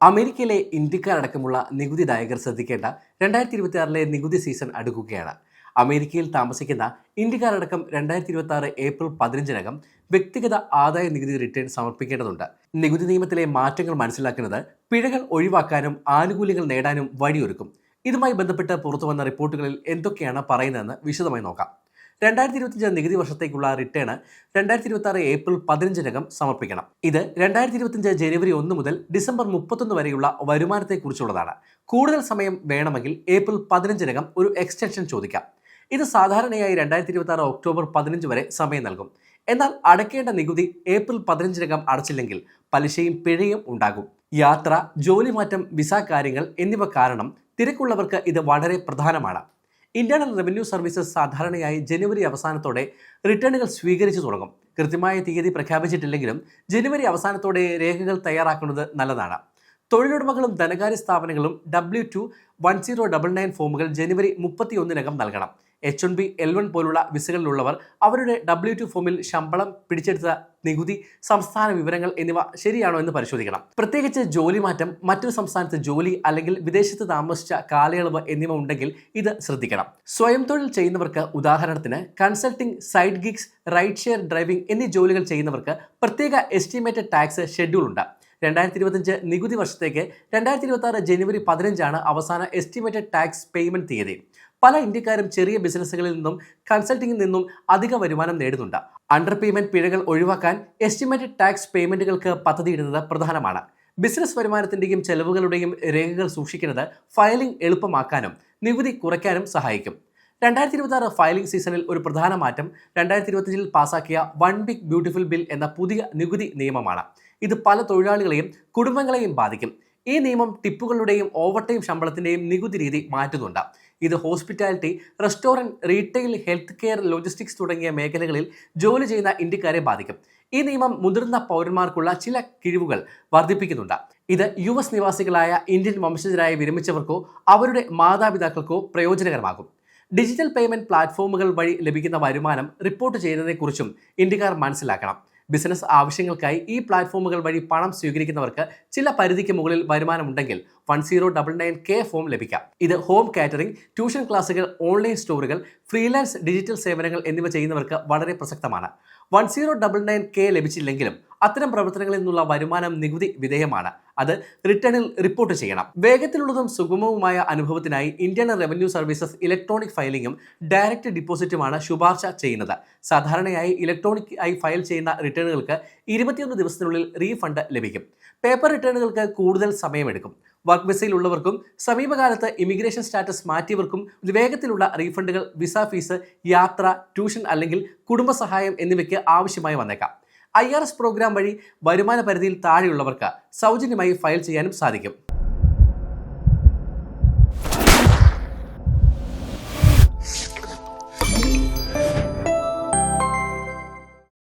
അമേരിക്കയിലെ ഇന്ത്യക്കാരടക്കമുള്ള നികുതിദായകർ ശ്രദ്ധിക്കേണ്ട 2026 നികുതി സീസൺ അടുക്കുകയാണ്. അമേരിക്കയിൽ താമസിക്കുന്ന ഇന്ത്യക്കാരടക്കം 2026 ഏപ്രിൽ 15-നകം വ്യക്തിഗത ആദായ നികുതി റിട്ടേൺ സമർപ്പിക്കേണ്ടതുണ്ട്. നികുതി നിയമത്തിലെ മാറ്റങ്ങൾ മനസ്സിലാക്കുന്നത് പിഴകൾ ഒഴിവാക്കാനും ആനുകൂല്യങ്ങൾ നേടാനും വഴിയൊരുക്കും. ഇതുമായി ബന്ധപ്പെട്ട് പുറത്തുവന്ന റിപ്പോർട്ടുകളിൽ എന്തൊക്കെയാണ് പറയുന്നതെന്ന് വിശദമായി നോക്കാം. 2025 നികുതി വർഷത്തേക്കുള്ള റിട്ടേൺ 2026 ഏപ്രിൽ 15-നകം സമർപ്പിക്കണം. ഇത് 2025 ജനുവരി 1 മുതൽ ഡിസംബർ 31 വരെയുള്ള വരുമാനത്തെക്കുറിച്ചുള്ളതാണ്. കൂടുതൽ സമയം വേണമെങ്കിൽ ഏപ്രിൽ 15-നകം ഒരു എക്സ്റ്റൻഷൻ ചോദിക്കാം. ഇത് സാധാരണയായി 2026 ഒക്ടോബർ 15 വരെ സമയം നൽകും. എന്നാൽ അടയ്ക്കേണ്ട നികുതി ഏപ്രിൽ 15-നകം അടച്ചില്ലെങ്കിൽ പലിശയും പിഴയും ഉണ്ടാകും. യാത്ര, ജോലി മാറ്റം, വിസ കാര്യങ്ങൾ എന്നിവ കാരണം തിരക്കുള്ളവർക്ക് ഇത് വളരെ പ്രധാനമാണ്. ഇന്ത്യൻ റവന്യൂ സർവീസസ് സാധാരണയായി ജനുവരി അവസാനത്തോടെ റിട്ടേണുകൾ സ്വീകരിച്ചു തുടങ്ങും. കൃത്യമായ തീയതി പ്രഖ്യാപിച്ചിട്ടില്ലെങ്കിലും ജനുവരി അവസാനത്തോടെ രേഖകൾ തയ്യാറാക്കുന്നത് നല്ലതാണ്. തൊഴിലുടമകളും ധനകാര്യ സ്ഥാപനങ്ങളും W2 1099 ഫോമുകൾ ജനുവരി 31-നകം നൽകണം. H1B, L1 പോലുള്ള വിസകളിലുള്ളവർ അവരുടെ W2 ഫോമിൽ ശമ്പളം, പിടിച്ചെടുത്ത നികുതി, സംസ്ഥാന വിവരങ്ങൾ എന്നിവ ശരിയാണോ എന്ന് പരിശോധിക്കണം. പ്രത്യേകിച്ച് ജോലി മാറ്റം, മറ്റൊരു സംസ്ഥാനത്ത് ജോലി അല്ലെങ്കിൽ വിദേശത്ത് താമസിച്ച കാലയളവ് എന്നിവ ഉണ്ടെങ്കിൽ ഇത് ശ്രദ്ധിക്കണം. സ്വയം തൊഴിൽ ചെയ്യുന്നവർക്ക്, ഉദാഹരണത്തിന് consulting, side Giggs, ride share driving എന്നീ ജോലികൾ ചെയ്യുന്നവർക്ക് പ്രത്യേക എസ്റ്റിമേറ്റഡ് ടാക്സ് ഷെഡ്യൂൾ ഉണ്ട്. 2025 നികുതി വർഷത്തേക്ക് 2026 ജനുവരി 15 അവസാന എസ്റ്റിമേറ്റഡ് ടാക്സ് പേയ്മെന്റ് തീയതി. പല ഇന്ത്യക്കാരും ചെറിയ ബിസിനസ്സുകളിൽ നിന്നും കൺസൾട്ടിംഗിൽ നിന്നും അധിക വരുമാനം നേടുന്നുണ്ട്. അണ്ടർ പേയ്മെന്റ് പിഴകൾ ഒഴിവാക്കാൻ എസ്റ്റിമേറ്റഡ് ടാക്സ് പേയ്മെന്റുകൾക്ക് പദ്ധതിയിടുന്നത് പ്രധാനമാണ്. ബിസിനസ് വരുമാനത്തിന്റെയും ചെലവുകളുടെയും രേഖകൾ സൂക്ഷിക്കുന്നത് ഫയലിംഗ് എളുപ്പമാക്കാനും നികുതി കുറയ്ക്കാനും സഹായിക്കും. 2026 ഫയലിംഗ് സീസണിൽ ഒരു പ്രധാന മാറ്റം 2025 പാസാക്കിയ വൺ ബിഗ് ബ്യൂട്ടിഫുൾ ബിൽ എന്ന പുതിയ നികുതി നിയമമാണ്. ഇത് പല തൊഴിലാളികളെയും കുടുംബങ്ങളെയും ബാധിക്കും. ഈ നിയമം ടിപ്പുകളുടെയും ഓവർടൈം ശമ്പളത്തിന്റെയും നികുതി രീതി മാറ്റുന്നുണ്ട്. ഇത് hospitality, restaurant, retail, health care, logistics തുടങ്ങിയ മേഖലകളിൽ ജോലി ചെയ്യുന്ന ഇന്ത്യക്കാരെ ബാധിക്കും. ഈ നിയമം മുതിർന്ന പൗരന്മാർക്കുള്ള ചില കിഴിവുകൾ വർദ്ധിപ്പിക്കുന്നുണ്ട്. ഇത് US നിവാസികളായ ഇന്ത്യൻ വംശജരായ വിരമിച്ചവർക്കോ അവരുടെ മാതാപിതാക്കൾക്കോ പ്രയോജനകരമാകും. ഡിജിറ്റൽ പേയ്മെന്റ് പ്ലാറ്റ്ഫോമുകൾ വഴി ലഭിക്കുന്ന വരുമാനം റിപ്പോർട്ട് ചെയ്യുന്നതിനെക്കുറിച്ചും ഇന്ത്യക്കാർ മനസ്സിലാക്കണം. ബിസിനസ് ആവശ്യങ്ങൾക്കായി ഈ പ്ലാറ്റ്ഫോമുകൾ വഴി പണം സ്വീകരിക്കുന്നവർക്ക് ചില പരിധിക്ക് മുകളിൽ വരുമാനമുണ്ടെങ്കിൽ 1099K ഫോം ലഭിക്കാം. ഇത് ഹോം കാറ്ററിംഗ്, ട്യൂഷൻ ക്ലാസുകൾ, ഓൺലൈൻ സ്റ്റോറുകൾ, ഫ്രീലാൻസ്, ഡിജിറ്റൽ സേവനങ്ങൾ എന്നിവ ചെയ്യുന്നവർക്ക് വളരെ പ്രസക്തമാണ്. 1099K ലഭിച്ചില്ലെങ്കിലും അത്തരം പ്രവർത്തനങ്ങളിൽ നിന്നുള്ള വരുമാനം നികുതി വിധേയമാണ്. അത് റിട്ടേണിൽ റിപ്പോർട്ട് ചെയ്യണം. വേഗത്തിലുള്ളതും സുഗമവുമായ അനുഭവത്തിനായി ഇന്ത്യൻ റവന്യൂ സർവീസസ് ഇലക്ട്രോണിക് ഫയലിംഗും ഡയറക്റ്റ് ഡിപ്പോസിറ്റുമാണ് ശുപാർശ ചെയ്യുന്നത്. സാധാരണയായി ഇലക്ട്രോണിക് ആയി ഫയൽ ചെയ്യുന്ന റിട്ടേണുകൾക്ക് 21 ദിവസത്തിനുള്ളിൽ റീഫണ്ട് ലഭിക്കും. പേപ്പർ റിട്ടേണുകൾക്ക് കൂടുതൽ സമയമെടുക്കും. വർക്ക് വിസയിൽ ഉള്ളവർക്കും സമീപകാലത്ത് ഇമിഗ്രേഷൻ സ്റ്റാറ്റസ് മാറ്റിയവർക്കും വേഗത്തിലുള്ള റീഫണ്ടുകൾ, വിസ ഫീസ്, യാത്ര, ട്യൂഷൻ അല്ലെങ്കിൽ കുടുംബസഹായം എന്നിവയ്ക്ക് ആവശ്യമായി വന്നേക്കാം. IRS പ്രോഗ്രാം വഴി വരുമാന പരിധിയിൽ താഴെയുള്ളവർക്ക് സൗജന്യമായി ഫയൽ ചെയ്യാനും സാധിക്കും.